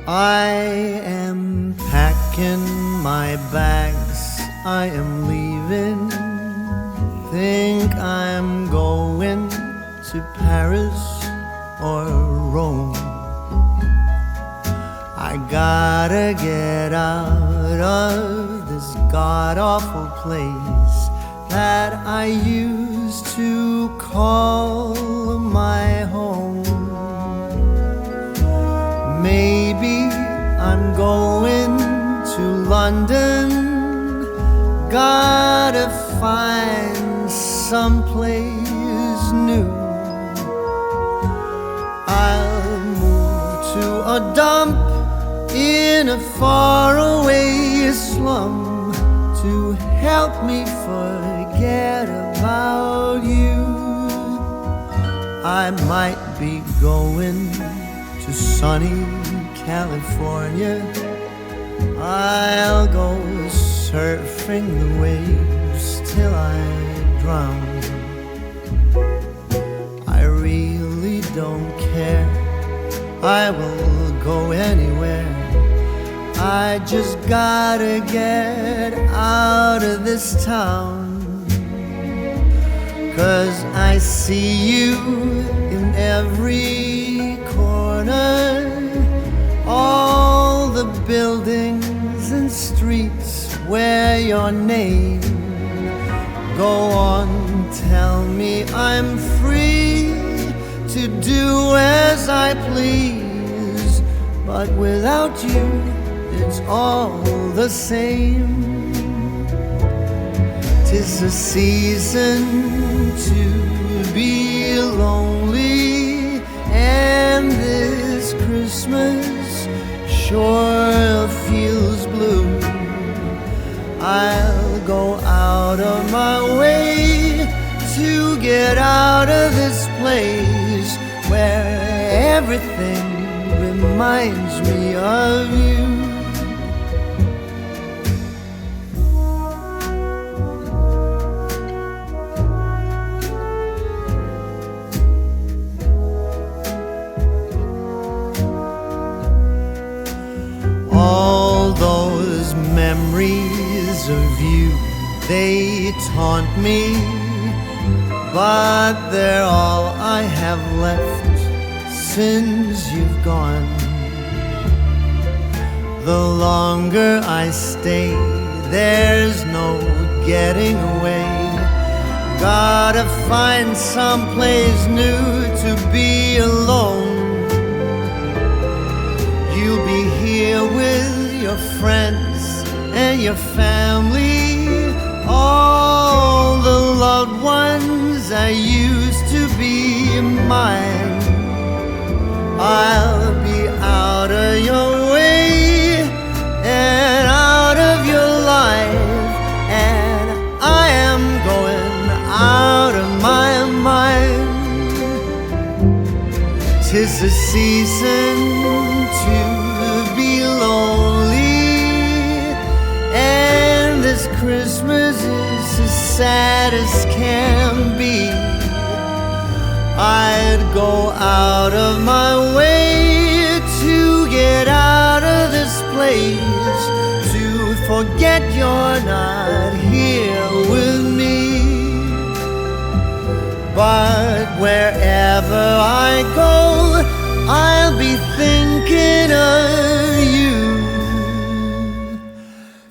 I am packing my bags, I am leaving. Think I'm going to Paris or Rome. I gotta get out of this god-awful place that I used to call my home. Maybe I'm going to London. Gotta find someplace new. I'll move to a dump in a faraway slum to help me forget about you. I might be going to sunny California. I'll go surfing the waves till I drown. I really don't care, I will go anywhere. I just gotta get out of this town. 'Cause I see you in every corner, all the buildings and streets where your name. Go on, tell me I'm free to do as I please, but without you it's all the same. 'Tis a season to be lonely, and this Christmas sure feels blue. I'll go out of my way to get out of this place where everything reminds me of you. All those memories of you, they taunt me, but they're all I have left since you've gone. The longer I stay, there's no getting away. Gotta find someplace new to be alone. You'll be here with your friends and your family, all the loved ones that used to be mine. I'll be out of your way and out of your life, and I am going out of my mind. 'Tis a season to be lonely, and this Christmas is as sad as can be. I'd go out of my way to get out of this place, to forget you're not here with me. But wherever I go, I'll be thinking of you.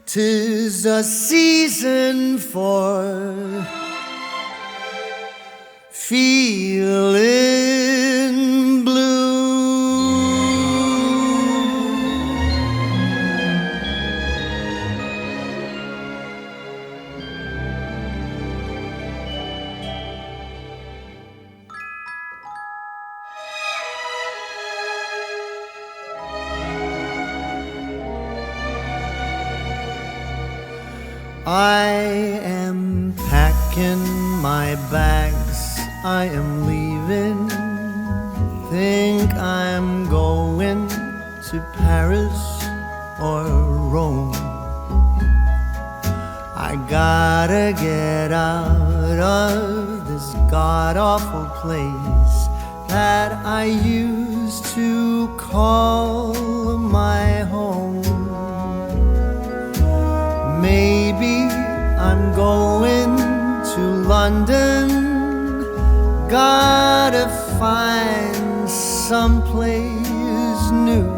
'Tis a season for feeling blue. I am packing my bags, I am leaving. Think I'm going to Paris or Rome. I gotta get out of this god-awful place that I used used to call my home. Maybe I'm going to London. Gotta find someplace new.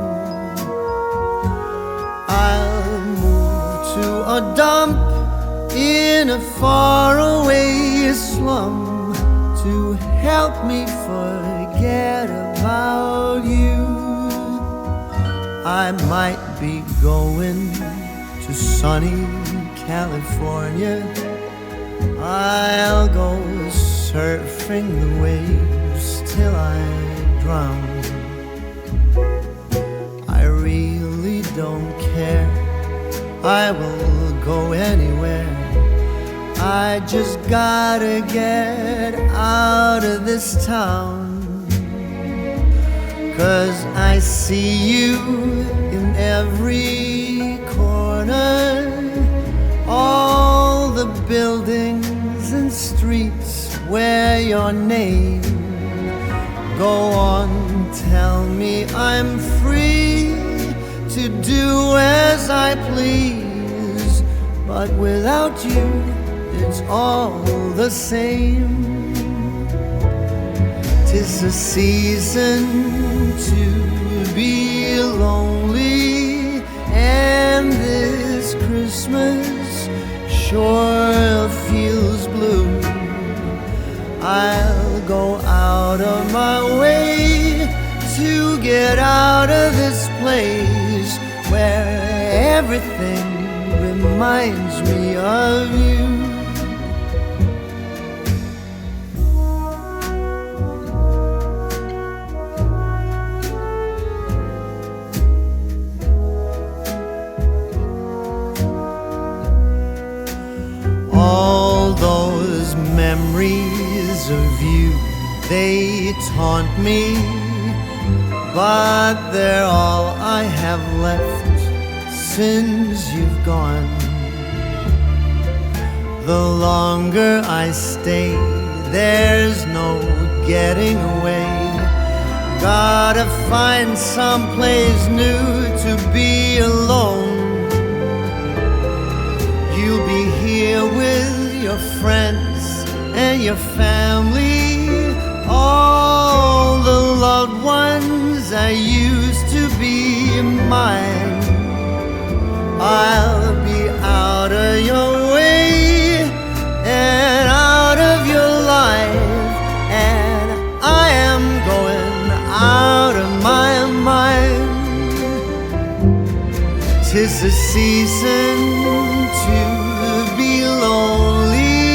I'll move to a dump in a faraway slum to help me forget about you. I might be going to sunny California. I'll go surfing the waves till I drown. I really don't care, I will go anywhere. I just gotta get out of this town. 'Cause I see you in every corner, all the buildings and streets where your name. Go on, tell me I'm free to do as I please, but without you it's all the same. 'Tis a season to be lonely, and this Christmas sure feels blue. I'll go out of my way to get out of this place where everything reminds me of you. All those memories of you, they taunt me, but they're all I have left since you've gone. The longer I stay, there's no getting away. Gotta find someplace new to be alone. You'll be here with your friends and your family, all the loved ones that used to be mine. I'll be out of your way and out of your life, and I am going out of my mind. 'Tis a season to be lonely,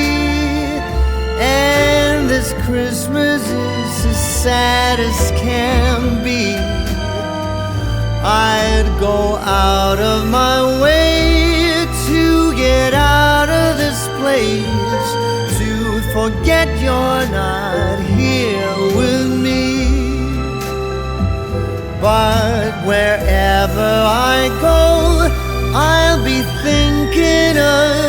and this Christmas is as sad as can be. I'd go out of my way to get out of this place, to forget you're not here with me. But wherever I go, I'll be thinking of